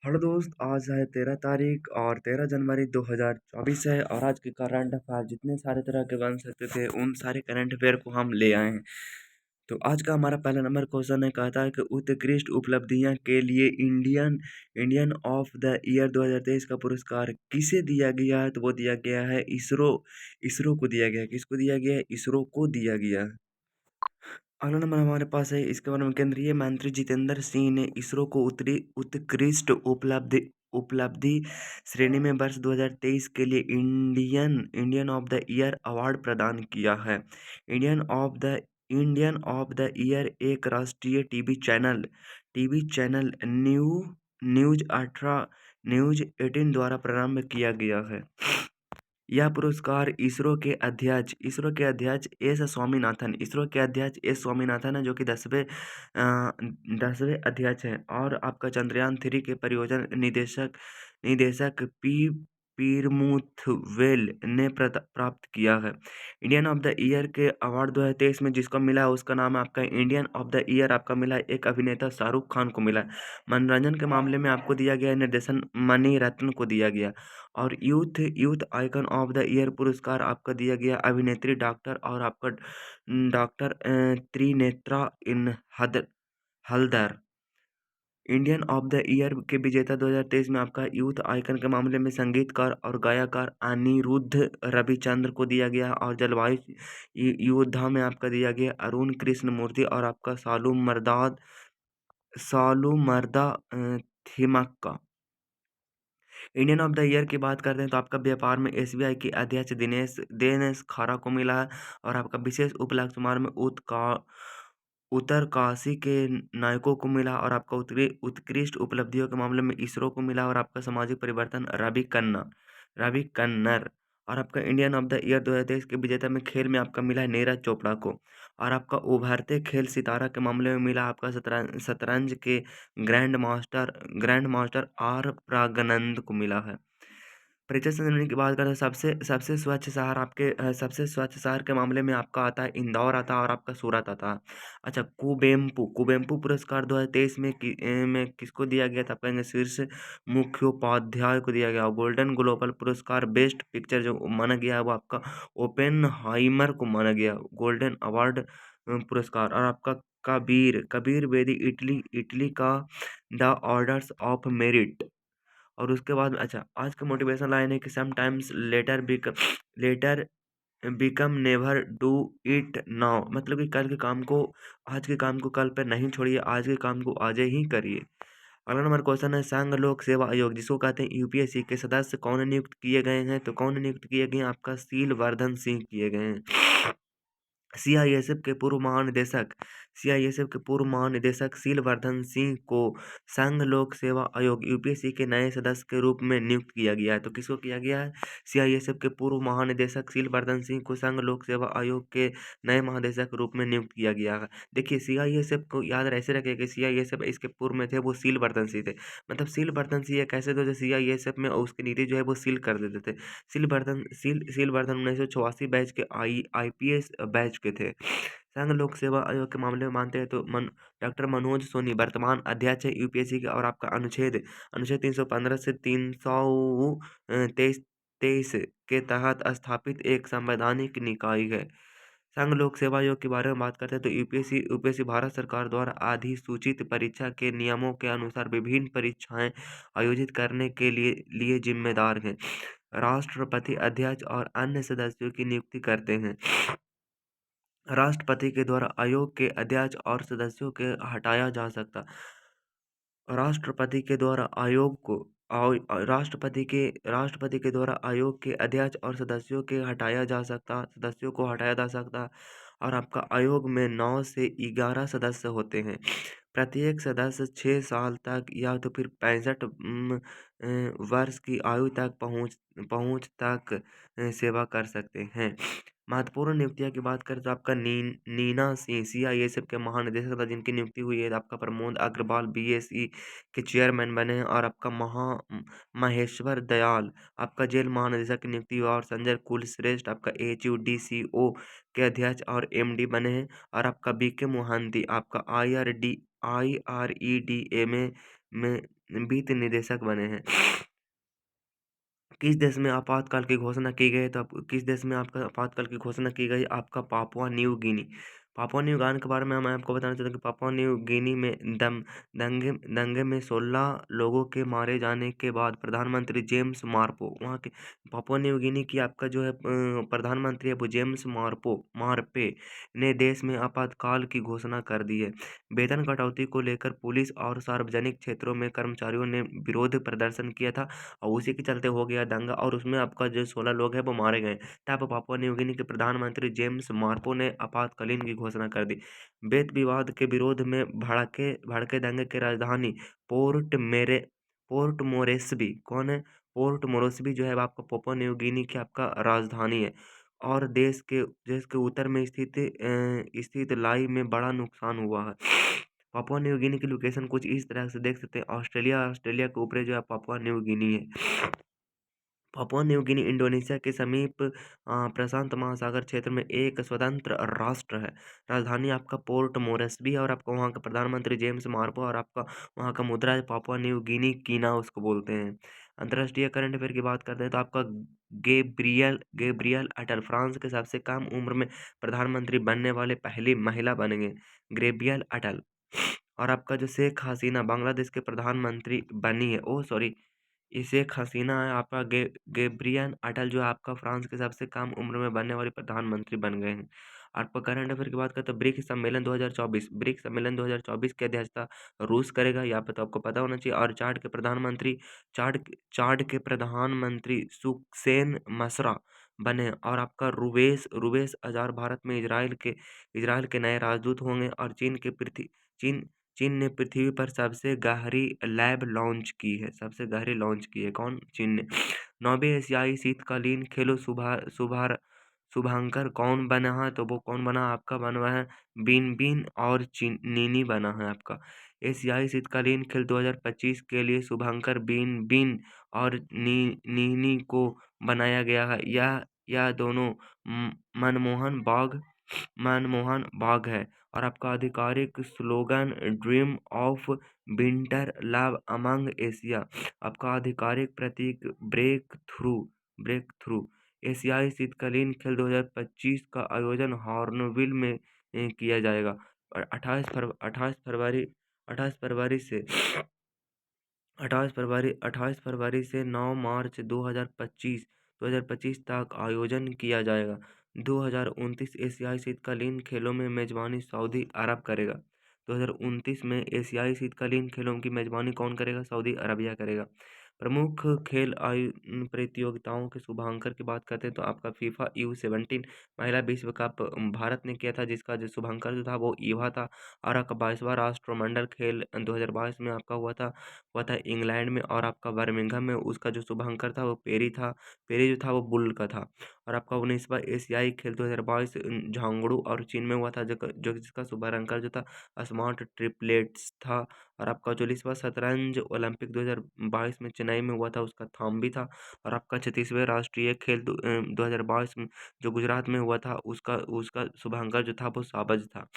Hello दोस्त, आज है 13 तारीख और 13 जनवरी 2024 है। और आज के करंट अफेयर जितने सारे तरह के बन सकते थे उन सारे करंट अफेयर को हम ले आए हैं। तो आज का हमारा पहला नंबर क्वेश्चन है, कहता है कि उत्कृष्ट उपलब्धियां के लिए Indian Indian of the year 2023 का पुरस्कार किसे दिया गया है? तो वो दिया गया है इसरो। इसरो को दिया गया है। किसको दिया गया है? इसरो को दिया गया है। अगला नंबर हमारे पास है, इसके बारे में केंद्रीय मंत्री जितेंद्र सिंह ने इसरो को उत्तरी उत्कृष्ट उपलब्धि उपलब्धि श्रेणी में वर्ष 2023 के लिए Indian Indian of the year award प्रदान किया है। इंडियन ऑफ द ईयर एक राष्ट्रीय टीवी चैनल न्यूज 18 द्वारा प्रारंभ किया गया है। यह पुरस्कार इसरो के अध्यक्ष एस स्वामीनाथन है, जो कि 10वें अध्यक्ष हैं। और आपका चंद्रयान 3 के परियोजना निदेशक निदेशक पीरमुथवेल ने प्राप्त किया है। इंडियन ऑफ द ईयर के अवार्ड 2023 में जिसको मिला है उसका नाम है, आपका इंडियन ऑफ द ईयर आपका मिला है एक अभिनेता शाहरुख खान को मिला है। मनोरंजन के मामले में आपको दिया गया है निर्देशन मणि रत्न को दिया गया। और youth youth icon of the year पुरस्कार आपका दिया गया अभिनेत्री डॉक्टर और आपका doctor Trinetra in Haldar. Indian of the year के विजेता 2023 में आपका यूथ आइकन के मामले में संगीतकार और गायकार अनिरुद्ध रविचंद्र को दिया गया। और जलवायु योद्धा में आपका दिया गया अरुण कृष्णमूर्ति और आपका सालू मर्दा Thimmakka. Indian of the year की बात करते हैं तो आपका व्यापार में एसबीआई के अध्यक्ष दिनेश दिनेश खारा को मिला है। और आपका विशेष उपलक्ष्य समारोह में उत्तरकाशी के नायकों को मिला। और आपका उत्कृष्ट उपलब्धियों के मामले में इसरो को मिला। और आपका सामाजिक परिवर्तन रवि कन्नर। और आपका इंडियन ऑफ द ईयर 2023 के विजेता में खेल में आपका मिला है नीरज चोपड़ा को। और आपका उभरते खेल सितारा के मामले में मिला आपका शतरंज के ग्रैंड मास्टर आर प्रागनंद को मिला है। परिचय से की बात करें तो सबसे स्वच्छ शहर के मामले में आपका आता है इंदौर आता है और आपका सूरत आता है। अच्छा, कुवेम्पू पुरस्कार 2023 में किसको दिया गया था? आप कहेंगे शीर्ष मुख्योपाध्याय को दिया गया। गोल्डन ग्लोबल पुरस्कार बेस्ट पिक्चर जो माना गया है वो आपका ओपेनहाइमर को माना गया गोल्डन अवार्ड पुरस्कार। और आपका कबीर कबीर बेदी इटली का द ऑर्डर्स ऑफ मेरिट। और उसके बाद अच्छा, आज का मोटिवेशन लाइन है कि sometimes letter become never do it now. मतलब कि आज के काम को कल पे नहीं छोड़िए, आज के काम को आज ही करिए। अगला नंबर क्वेश्चन है, संघ लोक सेवा आयोग जिसको कहते हैं यूपीएससी के सदस्य कौन नियुक्त किए गए हैं? तो कौन नियुक्त किए गए हैं? आपका सीलवर्धन सिंह किए गए हैं। सीआईएसएफ के पूर्व महानिदेशक सीलवर्धन सिंह को संघ लोक सेवा आयोग यूपीएससी के नए सदस्य के रूप में नियुक्त किया गया है। तो किसको किया गया है? सीआईएसएफ के पूर्व महानिदेशक सीलवर्धन सिंह को संघ लोक सेवा आयोग के नए महानिदेशक के रूप में नियुक्त किया गया है। देखिए, सीआईएसएफ को याद ऐसे रखिए कि सीआईएसएफ इसके पूर्व में थे वो सीलवर्धन सिंह थे। मतलब सीलवर्धन सिंह एक ऐसे थे जो सीआईएसएफ में और उसकी नीति जो है वो सील कर देते थे। सीलवर्धन 1984 बैच के आईपीएस बैच के थे। संघ लोक सेवा आयोग के मामले में मानते हैं तो डॉक्टर मनोज सोनी वर्तमान अध्यक्ष है यूपीएससी के। और आपका अनुच्छेद अनुच्छेद 315 से 323 के तहत स्थापित एक संवैधानिक निकाय है। संघ लोक सेवा आयोग के बारे में बात करते हैं तो यूपीएससी भारत सरकार द्वारा अधिसूचित परीक्षा के नियमों के अनुसार विभिन्न परीक्षाएं आयोजित करने के लिए जिम्मेदार है। राष्ट्रपति अध्यक्ष और अन्य सदस्यों की नियुक्ति करते हैं। राष्ट्रपति के द्वारा आयोग के अध्यक्ष और सदस्यों के हटाया जा सकता। राष्ट्रपति के द्वारा राष्ट्रपति के द्वारा आयोग के अध्यक्ष और सदस्यों को हटाया जा सकता। और आपका आयोग में 9 से 11 सदस्य होते हैं। प्रत्येक सदस्य 6 साल तक या तो फिर 65 वर्ष की आयु तक पहुंच तक सेवा कर सकते हैं। महत्वपूर्ण नियुक्तियां की बात करें तो आपका नीना सिंह सीआईएसएफ के महानिदेशक था जिनकी नियुक्ति हुई है। आपका प्रमोद अग्रवाल बीएसई के चेयरमैन बने हैं। और आपका महेश्वर दयाल आपका जेल महानिदेशक की नियुक्ति हुआ। और संजय कुलश्रेष्ठ आपका एचयूडीसीओ के अध्यक्ष और एमडी बने हैं। और आपका बीके मोहंती आपका आईआरईडीए में में वित्त निदेशक बने हैं। किस देश में आपातकाल की घोषणा की गई? तो आप किस देश में आपका आपातकाल की घोषणा की गई? आपका Papua New Guinea. Papua New Guinea के बारे में मैं आपको बताना चाहता हूँ कि पापुआ न्यू गिनी में दंगे दंगे में 16 लोगों के मारे जाने के बाद प्रधानमंत्री जेम्स मार्पो वहाँ के पापुआ न्यू गिनी की आपका जो है प्रधानमंत्री है वो जेम्स मार्पे ने देश में आपातकाल की घोषणा कर दी है। वेतन कटौती को लेकर पुलिस और सार्वजनिक क्षेत्रों में कर्मचारियों ने विरोध प्रदर्शन किया था और उसी के चलते हो गया दंगा और उसमें आपका जो 16 लोग हैं वो मारे गए। तब पापुआ न्यू गिनी के प्रधानमंत्री जेम्स मार्पो ने आपातकालीन की घोषणा कर दी। वेत विवाद के विरोध में भड़के भड़के दंगे की राजधानी पोर्ट मोरेस्बी कौन है? पोर्ट मोरेस्बी जो है आपका पापुआ न्यू गिनी की आपका राजधानी है और देश के उत्तर में स्थित लाई में बड़ा नुकसान हुआ है। पापुआ न्यू गिनी की लोकेशन कुछ इस तरह से देख सकते हैं। ऑस्ट्रेलिया के ऊपर जो है पापुआ न्यू गिनी है। पापुआ न्यू गिनी इंडोनेशिया के समीप प्रशांत महासागर क्षेत्र में एक स्वतंत्र राष्ट्र है। राजधानी आपका पोर्ट मोरेस्बी है और आपका वहाँ का प्रधानमंत्री जेम्स मार्पो और आपका वहाँ का मुद्रा है पापुआ न्यू गिनी कीना उसको बोलते हैं। अंतर्राष्ट्रीय करंट अफेयर की बात करते हैं तो आपका गैब्रियल अटल फ्रांस के सबसे कम उम्र में प्रधानमंत्री बनने वाले पहली महिला बनेंगे। गैब्रियल अटल और आपका जो शेख हसीना बांग्लादेश के प्रधानमंत्री बनी है ओ सॉरी ये शेख हसीना है आपका गैब्रियल अटल जो है आपका फ्रांस के सबसे कम उम्र में बनने वाले प्रधानमंत्री बन गए हैं। आपका करंट अफेयर की बात करें तो ब्रिक्स सम्मेलन 2024 की अध्यक्षता रूस करेगा यहाँ पे तो आपको पता होना चाहिए और चाड के प्रधानमंत्री सुखसेन मसरा बने हैं और आपका रुवेस रुवेस अजार भारत में इजराइल के नए राजदूत होंगे और चीन चीन ने पृथ्वी पर सबसे गहरी लैब लॉन्च की है सबसे गहरी लॉन्च की है कौन? चीन ने। 9वें एशियाई शीतकालीन खेलों शुभांकर कौन बना है? तो वो कौन बना आपका बना है बिन बिन और नीनी बना है आपका। एशियाई शीतकालीन खेल 2025 के लिए शुभांकर बिन बिन और नीनी को बनाया गया है। यह दोनों म- मनमोहन बाग मनमोहन बाग है और आपका आधिकारिक slogan dream of winter love among Asia. आपका आधिकारिक प्रतीक ब्रेक थ्रू। एशियाई शीतकालीन खेल 2025 का आयोजन हॉर्नबिल में किया जाएगा और 28 फरवरी से 28 फरवरी से 9 मार्च 2025 तक आयोजन किया जाएगा। 2029 एशियाई शीतकालीन खेलों में मेजबानी सऊदी अरब करेगा। 2029 में एशियाई शीतकालीन खेलों की मेजबानी कौन करेगा? सऊदी अरबिया करेगा। प्रमुख खेल प्रतियोगिताओं के शुभांकर की बात करते हैं तो आपका फीफा U17 महिला विश्व कप भारत ने किया था जिसका जो शुभांकर जो था वो ईवा था और आपका 22वां राष्ट्रमंडल खेल 2022 में आपका हुआ था इंग्लैंड में और आपका बर्मिंघम में उसका जो शुभांकर था वो पेरी जो था वो बुल का था और आपका 19वां एशियाई खेल 2022 झांगड़ू और चीन में हुआ था जो जिसका शुभांकर जो था स्मार्ट ट्रिपलेट्स था और आपका 44वां शतरंज ओलंपिक 2022 में चेन्नई में हुआ था उसका थाम्बी था और आपका 36वें राष्ट्रीय खेल 2022 में जो गुजरात में हुआ था उसका उसका शुभांकर जो था वो साबज था।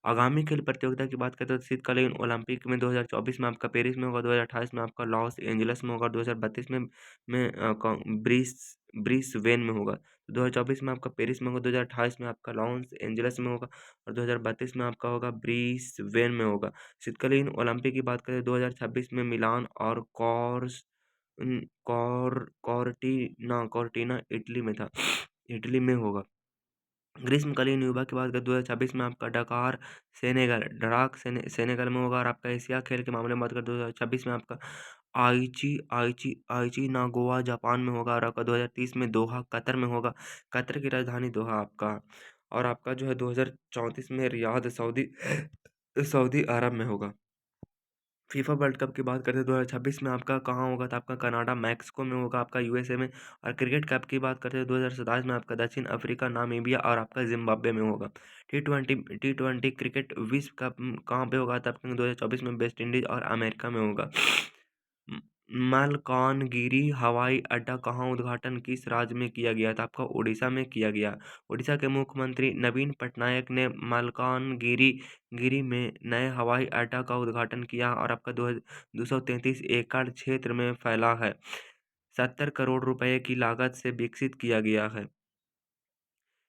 आगामी खेल प्रतियोगिता की बात करें तो शीतकालीन ओलंपिक में 2024 में आपका पेरिस में होगा, 2028 में आपका लॉस एंजल्स में होगा, 2032 ब्रिस्बेन में होगा। 2024 में आपका पेरिस में होगा, 2028 में आपका लॉस एंजल्स में होगा और 2032 में आपका होगा ब्रिस्बेन में होगा। शीतकालीन ओलंपिक की बात करें 2026 में मिलान और कॉर्टिना इटली में था इटली में होगा। ग्रीष्मकालीन युवा की बात करें 2026 में आपका सेनेगल में होगा और आपका एशिया खेल के मामले में बात करें 2026 में आपका आइची नागोया जापान में होगा और आपका 2030 में दोहा कतर में होगा। कतर की राजधानी दोहा आपका और आपका जो है 2034 में रियाद सऊदी सऊदी अरब में होगा। फीफा वर्ल्ड कप की बात करते हैं 2026 में आपका कहाँ होगा? तो आपका कनाडा मैक्सिको में होगा, आपका यूएसए में। और क्रिकेट कप की बात करते हैं 2027 में आपका दक्षिण अफ्रीका नामीबिया और आपका जिम्बाब्वे में होगा। टी ट्वेंटी क्रिकेट विश्व कप कहाँ पे होगा? तो आपका 2024 में वेस्ट इंडीज और अमेरिका में होगा। मलकानगिरी हवाई अड्डा कहाँ उद्घाटन किस राज्य में किया गया था? आपका उड़ीसा में किया गया। उड़ीसा के मुख्यमंत्री नवीन पटनायक ने मलकानगिरी गिरी में नए हवाई अड्डा का उद्घाटन किया और आपका 233 एकड़ क्षेत्र में फैला है। 70 करोड़ रुपए की लागत से विकसित किया गया है।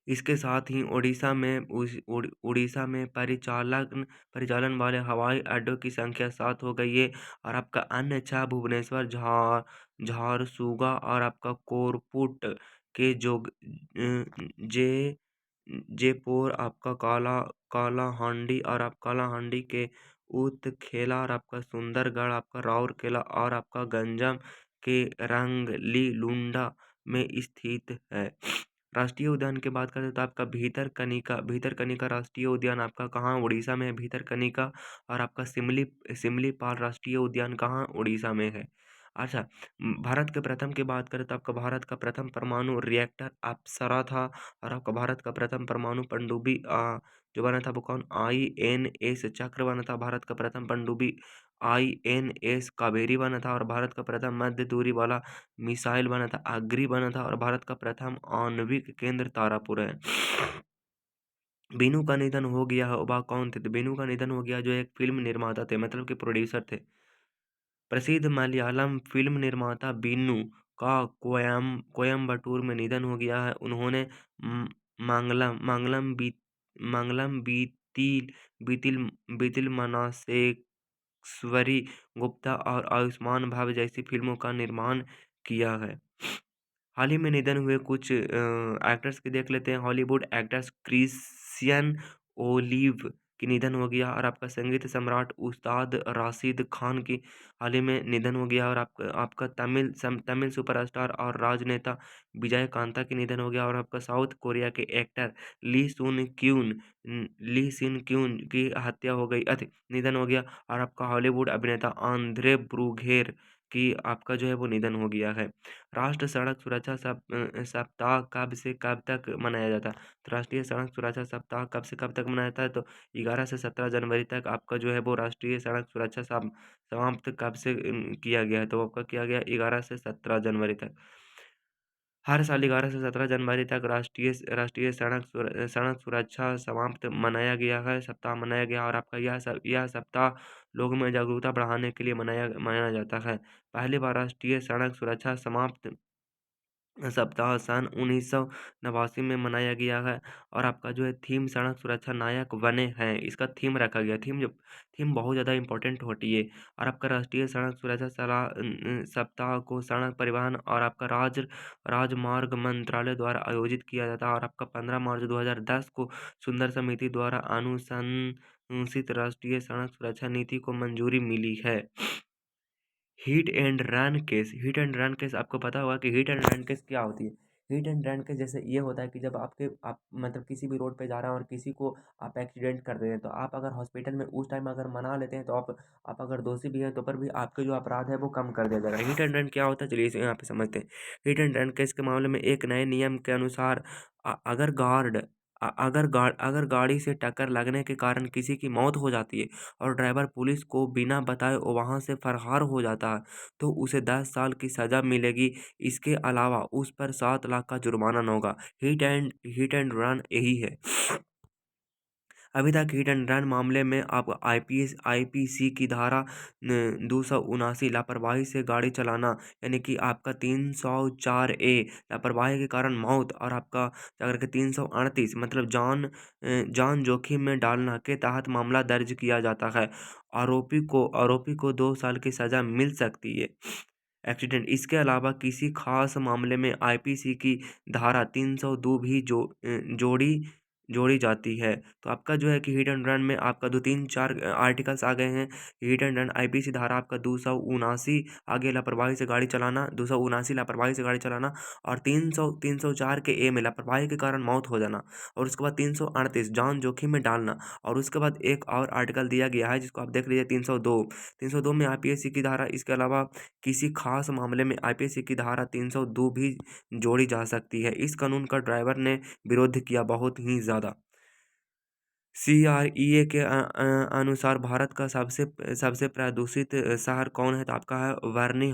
इसके साथ ही उड़ीसा में परिचालन वाले हवाई अड्डों की संख्या 7 हो गई है और आपका अन्य 6 भुवनेश्वर, झारसुगुड़ा और आपका कोरपुट के जयपुर, आपका कालाहांडी और आप कालाहांडी के उत्खेला और आपका सुंदरगढ़, आपका राउरकेला और आपका गंजम के रंगलीलुंडा में स्थित है। राष्ट्रीय उद्यान की बात करें तो आपका भीतरकनिका राष्ट्रीय उद्यान आपका कहाँ उड़ीसा में है, भीतरकनिका। और आपका सिमलीपाल राष्ट्रीय उद्यान कहाँ उड़ीसा में है। अच्छा, भारत के प्रथम की बात करें तो आपका भारत का प्रथम परमाणु रिएक्टर अप्सरा था और आपका भारत का प्रथम परमाणु पनडुब्बी जो बना था वो कौन, INS चक्र बना था। भारत का प्रथम पनडुब्बी INS कावेरी बना था और भारत का प्रथम मध्य दूरी वाला मिसाइल बना था, अग्नि बना था और भारत का प्रथम आणविक केंद्र तारापुर है। बीनू का निधन हो गया है, वह कौन थे? तो बीनू का निधन हो गया जो एक फिल्म निर्माता थे, मतलब कि प्रोड्यूसर थे। प्रसिद्ध मलयालम फिल्म निर्माता बीनू का कोयम्बटूर में निधन हो गया है। उन्होंने म- मंगलम मंगलम बी मंगलम बीतिल बीतिल बीतिल मनासेक्सवरी गुप्ता और आयुष्मान भाव जैसी फिल्मों का निर्माण किया है। हाल ही में निधन हुए कुछ एक्टर्स की देख लेते हैं। हॉलीवुड एक्टर्स क्रिश्चियन ओलीव की निधन हो गया और आपका संगीत सम्राट उस्ताद राशिद खान की हाल ही में निधन हो गया और आपका तमिल सुपरस्टार और राजनेता विजय कांता की निधन हो गया और आपका साउथ कोरिया के एक्टर ली सिन क्यून की हत्या हो गई निधन हो गया और आपका हॉलीवुड अभिनेता आंद्रे ब्रूघेर की आपका जो है वो निधन हो गया है। राष्ट्र सड़क सुरक्षा सप्ताह कब से कब तक मनाया जाता है? तो राष्ट्रीय सड़क सुरक्षा सप्ताह कब से कब तक मनाया जाता है? तो 11 से 17 जनवरी तक आपका जो है वो राष्ट्रीय सड़क सुरक्षा समाप्त कब से किया गया है? तो आपका किया गया 11 से 17 जनवरी तक। हर साल 11 से 17 जनवरी तक राष्ट्रीय सड़क सुरक्षा समाप्त मनाया गया है, सप्ताह मनाया गया और आपका यह सप्ताह लोगों में जागरूकता बढ़ाने के लिए मनाया जाता है। पहली बार राष्ट्रीय सड़क सुरक्षा समाप्त सप्ताह सन 1989 में मनाया गया है और आपका जो है थीम सड़क सुरक्षा नायक बने हैं, इसका थीम रखा गया। थीम बहुत ज़्यादा इंपॉर्टेंट होती है और आपका राष्ट्रीय सड़क सुरक्षा सप्ताह को सड़क परिवहन और आपका राजमार्ग मंत्रालय द्वारा आयोजित किया जाता है और आपका 15 मार्च 2010 को सुंदर समिति द्वारा अनुशंसित राष्ट्रीय सड़क सुरक्षा नीति को मंजूरी मिली है। हिट एंड रन केस आपको पता होगा कि हिट एंड रन केस क्या होती है। हिट एंड रन केस जैसे ये होता है कि जब आप मतलब किसी भी रोड पे जा रहे हैं और किसी को आप एक्सीडेंट कर दे हैं तो आप अगर हॉस्पिटल में उस टाइम अगर मना लेते हैं तो आप अगर दोषी भी हैं तो पर भी आपके जो अपराध है वो कम कर दिया जाएगा। हिट एंड रन क्या होता है, चलिए इसे यहाँ पे समझते हैं। हिट एंड रन केस के मामले में एक नए नियम के अनुसार अगर अगर गाड़ी से टक्कर लगने के कारण किसी की मौत हो जाती है और ड्राइवर पुलिस को बिना बताए वहां से फरार हो जाता है तो उसे 10 साल की सजा मिलेगी। इसके अलावा उस पर 7 लाख का जुर्माना न होगा। हिट एंड रन यही है। अभी तक हिट एंड रन मामले में आप आईपीसी की धारा 279 लापरवाही से गाड़ी चलाना यानी कि आपका 304A लापरवाही के कारण मौत और आपका अगर के 338 मतलब जान जोखिम में डालना के तहत मामला दर्ज किया जाता है। आरोपी को 2 साल की सजा मिल सकती है। एक्सीडेंट इसके अलावा किसी खास मामले में आईपीसी की धारा 302 भी जोड़ी जोड़ी जाती है। तो आपका जो है कि हिट एंड रन में आपका 2 3 4 आर्टिकल्स आ गए हैं। हिट एंड रन आईपीसी धारा आपका 279 आगे लापरवाही से गाड़ी चलाना, 279 लापरवाही से गाड़ी चलाना और 304 के ए में लापरवाही के कारण मौत हो जाना और उसके बाद 338 जान जोखिम में डालना और उसके बाद एक और आर्टिकल दिया गया है जिसको आप देख लीजिए 302 में आईपीसी की धारा। इसके अलावा किसी खास मामले में आईपीसी की धारा 302 भी जोड़ी जा सकती है। इस कानून का ड्राइवर ने विरोध किया बहुत ही ज़्यादा। CREA के अनुसार भारत का सबसे सबसे प्रदूषित शहर कौन है? तो आपका है वर्नी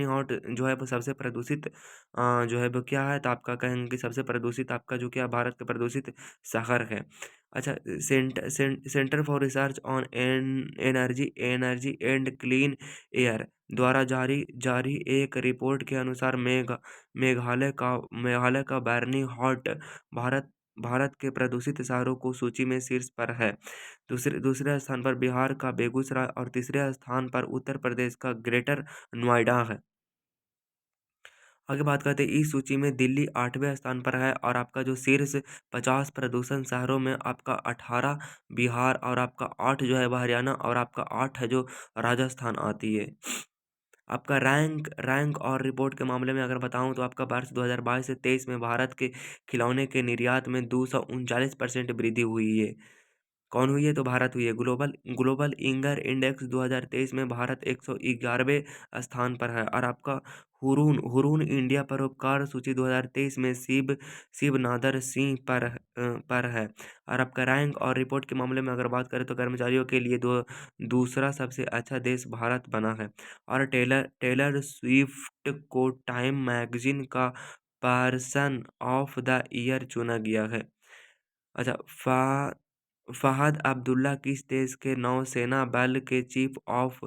हॉट जो है वो सबसे प्रदूषित जो है वो क्या है? तो आपका कहेंगे कि सबसे प्रदूषित आपका जो क्या भारत का प्रदूषित शहर है। अच्छा, centre for research on energy energy and clean air द्वारा जारी जारी एक रिपोर्ट के अनुसार मेघालय का बर्नी हॉट भारत भारत के प्रदूषित शहरों को सूची में शीर्ष पर है। दूसरे स्थान पर बिहार का बेगूसराय और तीसरे स्थान पर उत्तर प्रदेश का ग्रेटर नोएडा है। आगे बात करते हैं, इस सूची में दिल्ली 8वें स्थान पर है और आपका जो शीर्ष 50 प्रदूषण शहरों में आपका 18 बिहार और आपका 8 जो है वह हरियाणा और आपका 8 है जो राजस्थान आती है। आपका रैंक रैंक और रिपोर्ट के मामले में अगर बताऊं तो आपका वर्ष 2022 से 23 में भारत के खिलौने के निर्यात में 239% वृद्धि हुई है। कौन हुई है? तो भारत हुई है। ग्लोबल ग्लोबल इंगर इंडेक्स 2023 में भारत 111वें स्थान पर है और आपका हुरून हुरून इंडिया परोपकार सूची 2023 में शिव नादर सिंह पर है। और आपका रैंक और रिपोर्ट के मामले में अगर बात करें तो कर्मचारियों के लिए दूसरा सबसे अच्छा देश भारत बना है। और टेलर टेलर स्विफ्ट को टाइम मैगजीन का पर्सन ऑफ द ईयर चुना गया है। अच्छा, फ़हद अब्दुल्ला किस देश के नौसेना बल के चीफ ऑफ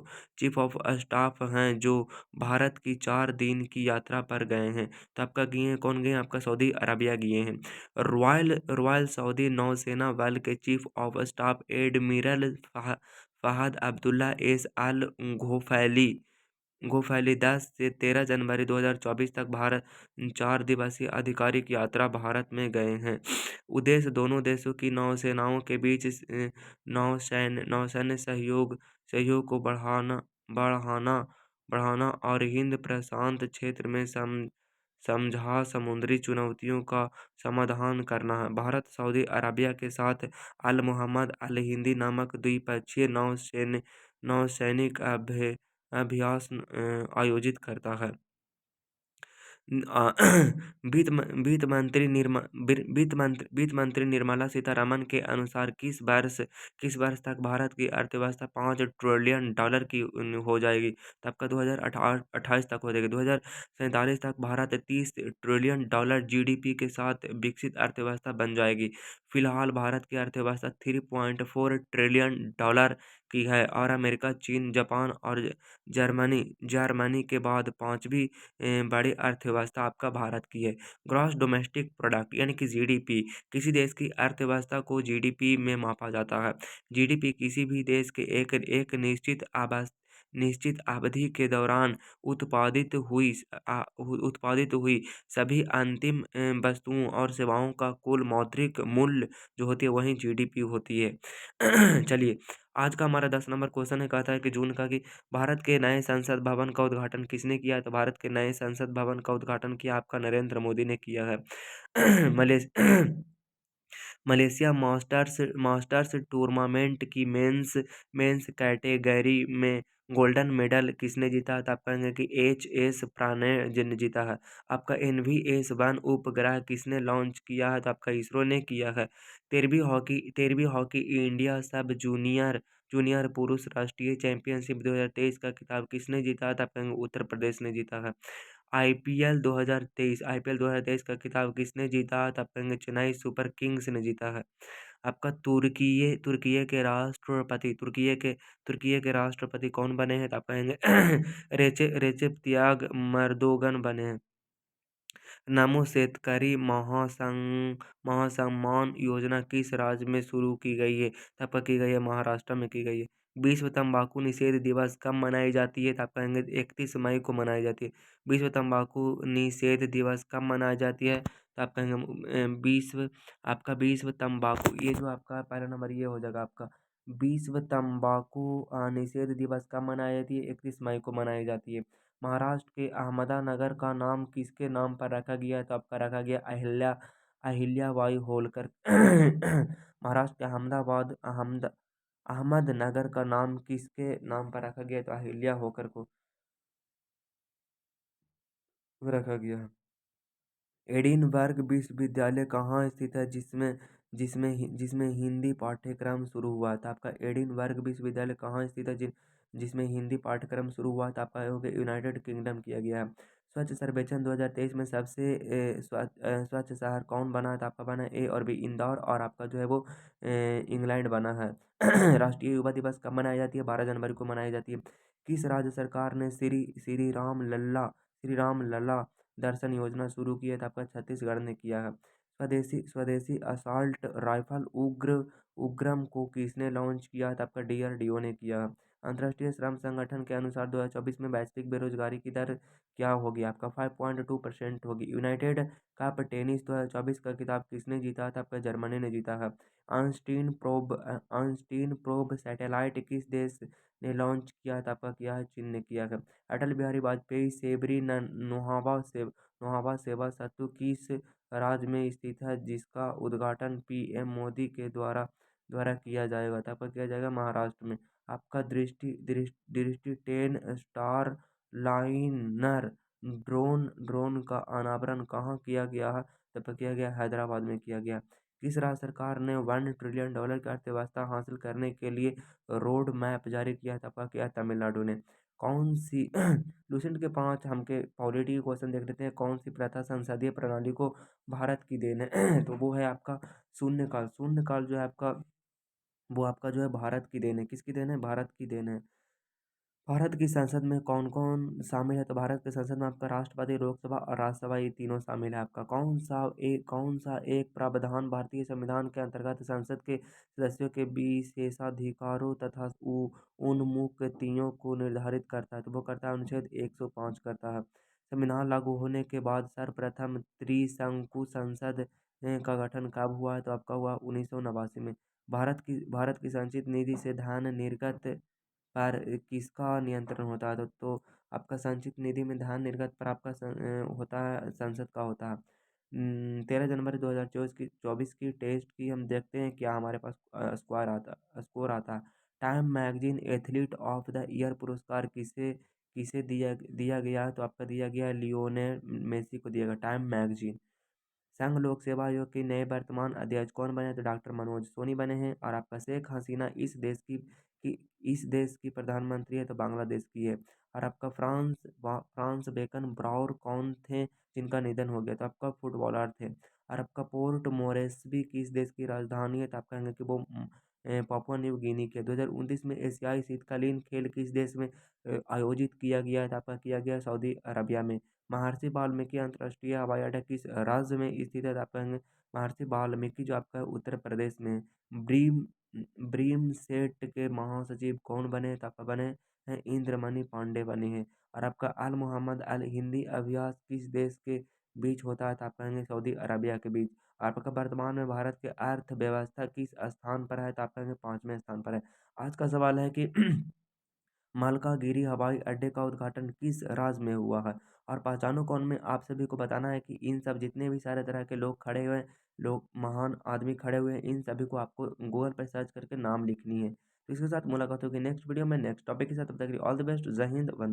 स्टाफ हैं जो भारत की 4 दिन की यात्रा पर गए हैं? तो आपका गए हैं, कौन गए हैं? आपका सऊदी अरबिया गए हैं। रॉयल सऊदी नौसेना बल के chief of staff admiral Fahad Abdullah S Al Ghofaili Ghofaili 10 से 13 जनवरी 2024 तक भारत 4 दिवसीय आधिकारिक यात्रा भारत में गए हैं। उद्देश्य दोनों देशों की नौसेनाओं के बीच नौसैन्य सहयोग को बढ़ाना बढ़ाना और हिंद प्रशांत क्षेत्र में समझा समुद्री चुनौतियों का समाधान करना है। भारत सऊदी अरबिया के साथ अल मोहम्मद अल हिंदी नामक द्विपक्षीय नौसैनिक आयोजित करता है। वित्त मंत्री निर्मला सीतारमन के अनुसार किस वर्ष तक भारत की अर्थव्यवस्था $5 ट्रिलियन की हो जाएगी? तो आपका 2028 तक हो जाएगी। 2047 तक भारत $30 ट्रिलियन जीडीपी के साथ विकसित अर्थव्यवस्था बन जाएगी। फिलहाल भारत की अर्थव्यवस्था $3.4 ट्रिलियन की है और अमेरिका, चीन, जापान और जर्मनी के बाद पांचवी बड़ी अर्थव्यवस्था आपका भारत की है। ग्रॉस डोमेस्टिक प्रोडक्ट यानी कि जीडीपी, किसी देश की अर्थव्यवस्था को जीडीपी में मापा जाता है। जीडीपी किसी भी देश के एक निश्चित अवधि के दौरान उत्पादित हुई सभी अंतिम वस्तुओं और सेवाओं का कुल मौद्रिक मूल्य जो होती है वही जीडीपी होती है। चलिए, आज का हमारा 10 नंबर क्वेश्चन है, कहता है कि जून का कि भारत के नए संसद भवन का उद्घाटन किसने किया? तो भारत के नए संसद भवन का उद्घाटन किया आपका नरेंद्र मोदी ने किया है। मलेश मलेशिया मास्टर्स टूर्नामेंट की मेंस कैटेगरी में गोल्डन मेडल किसने जीता? तो आप कहेंगे कि HS प्रणय जी ने जीता है। आपका NVS-1 उपग्रह किसने लॉन्च किया है? तो आपका इसरो ने किया है। 13वीं हॉकी इंडिया सब जूनियर पुरुष राष्ट्रीय चैंपियनशिप 2023 का खिताब किसने जीता? तो आप कहेंगे उत्तर प्रदेश ने जीता है। आईपीएल 2023 का खिताब किसने जीता? तो आप कहेंगे चेन्नई सुपर किंग्स ने जीता है। आपका तुर्की के राष्ट्रपति कौन बने हैं? तो आप कहेंगे रेचेप ताय्यप मर्दोगन बने हैं। नमो शेतकरी महासम्मान योजना किस राज्य में शुरू की गई है? तो आपका की गई है महाराष्ट्र में की गई है। विश्व तंबाकू निषेध दिवस कब मनाई जाती है? तो आप कहेंगे 31 मई को मनाई जाती है। विश्व तंबाकू निषेध दिवस कब मनाई जाती है? तो आप कहेंगे विश्व तंबाकू, ये जो आपका पहला नंबर ये हो जाएगा आपका। विश्व तंबाकू निषेध दिवस कब मनाई जाती है? 31 मई को मनाई जाती है। महाराष्ट्र के अहमदानगर का नाम किसके नाम पर रखा गया है? तो आपका रखा गया अहिल्याबाई होलकर। महाराष्ट्र के अहमदनगर का नाम किसके नाम पर रखा गया है? तो अहिल्या होकर को रखा गया है। एडिनबर्ग विश्वविद्यालय कहाँ स्थित है जिसमें जिसमें हिंदी पाठ्यक्रम शुरू हुआ था। आपका एडिनबर्ग विश्वविद्यालय कहाँ स्थित है जिसमें हिंदी पाठ्यक्रम शुरू हुआ था? आपका हो गया यूनाइटेड किंगडम किया गया है। स्वच्छ सर्वेक्षण 2023 में सबसे स्वच्छ शहर कौन बना था? आपका बना है ए और बी इंदौर, और आपका जो है वो इंग्लैंड बना है। राष्ट्रीय युवा दिवस कब मनाई जाती है? 12 जनवरी को मनाई जाती है। किस राज्य सरकार ने श्री राम लला दर्शन योजना शुरू की है? तो आपका छत्तीसगढ़ ने किया है। स्वदेशी स्वदेशी असॉल्ट राइफल उग्रम को किसने लॉन्च किया? तो आपका डीआरडीओ ने किया। अंतर्राष्ट्रीय श्रम संगठन के अनुसार 2024 में वैश्विक बेरोजगारी की दर क्या होगी? आपका 5.2% होगी। यूनाइटेड कप टेनिस 2024 का खिताब किसने जीता था? आपका जर्मनी ने जीता है। अर्नस्टीन प्रोब सैटेलाइट किस देश ने लॉन्च किया था? आपका किया है चीन ने किया है। अटल बिहारी वाजपेयी सेबरी नोहावा सेवा सेतु किस राज्य में स्थित है जिसका उद्घाटन पीएम मोदी के द्वारा किया जाएगा? तो आपका किया जाएगा महाराष्ट्र में। आपका दृष्टि 10 स्टार लाइनर ड्रोन का अनावरण कहाँ किया गया है? तो आपका किया गया हैदराबाद में किया गया। किस राज्य सरकार ने $1 ट्रिलियन की अर्थव्यवस्था हासिल करने के लिए रोड मैप जारी किया था? आपका किया तमिलनाडु ने। कौन सी लूसेंट के 5 हमके पॉलिटी के क्वेश्चन देख लेते हैं। कौन सी प्रथा संसदीय प्रणाली को भारत की देन है? तो वो है आपका शून्यकाल। शून्यकाल जो है आपका, वो आपका जो है भारत की देन है। किसकी देन है? भारत की देन है। भारत की संसद में कौन कौन शामिल है? तो भारत की संसद में आपका राष्ट्रपति, लोकसभा और राज्यसभा, ये तीनों शामिल है। आपका कौन सा एक प्रावधान भारतीय संविधान के अंतर्गत संसद के सदस्यों के विशेषाधिकारों तथा उन्मुक्तियों को निर्धारित करता है? तो वो करता है अनुच्छेद 105 करता है। संविधान लागू होने के बाद सर्वप्रथम त्रिशंकु संसद का गठन कब हुआ है? तो आपका हुआ 1989 में। भारत की संचित निधि से धन निर्गत पर किसका नियंत्रण होता है? तो आपका संचित निधि में धन निर्गत पर आपका होता है, संसद का होता है। 13 जनवरी 2024 की टेस्ट की हम देखते हैं क्या हमारे पास स्कोर आता। Time magazine athlete of the year पुरस्कार किसे किसे दिया गया है? तो आपका दिया गया है लियोनेल मेसी को दिया गया टाइम मैगजीन। संघ लोक सेवा आयोग के नए वर्तमान अध्यक्ष कौन बने? तो डॉक्टर मनोज सोनी बने हैं। और आपका शेख हसीना इस देश की प्रधानमंत्री है, तो बांग्लादेश की है। और आपका फ्रांस बेकन ब्राउर कौन थे जिनका निधन हो गया? तो आपका फुटबॉलर थे। और आपका पोर्ट मोरेस्बी किस देश की राजधानी है? तो आप कहेंगे कि वो पापुआ न्यू गिनी के। 2029 में एशियाई शीतकालीन खेल किस देश में आयोजित किया गया है? तो आपका किया गया सऊदी अरबिया में। महर्षि वाल्मीकि अंतर्राष्ट्रीय हवाई अड्डा किस राज्य में स्थित है? तो आप कहेंगे महर्षि वाल्मीकि जो आपका उत्तर प्रदेश में है। ब्रीम ब्रीम सेट के महासचिव कौन बने? तो आपका बने हैं इंद्रमणि पांडे बने हैं। और आपका अल मोहम्मद अल हिंदी अभ्यास किस देश के बीच होता है? तो आप कहेंगे सऊदी अरबिया के बीच। आपका वर्तमान में भारत के अर्थव्यवस्था किस स्थान पर है? तो आप कहेंगे 5वें स्थान पर है। आज का सवाल है कि मलकागिरी हवाई अड्डे का उद्घाटन किस राज्य में हुआ है? और पहचानो कौन में आप सभी को बताना है कि इन सब जितने भी सारे तरह के लोग खड़े हुए हैं, लोग महान आदमी खड़े हुए हैं, इन सभी को आपको गूगल पर सर्च करके नाम लिखनी है। तो इसके साथ मुलाकात होगी नेक्स्ट वीडियो में नेक्स्ट टॉपिक के साथ। तब तक के लिए ऑल द बेस्ट। जय हिंद।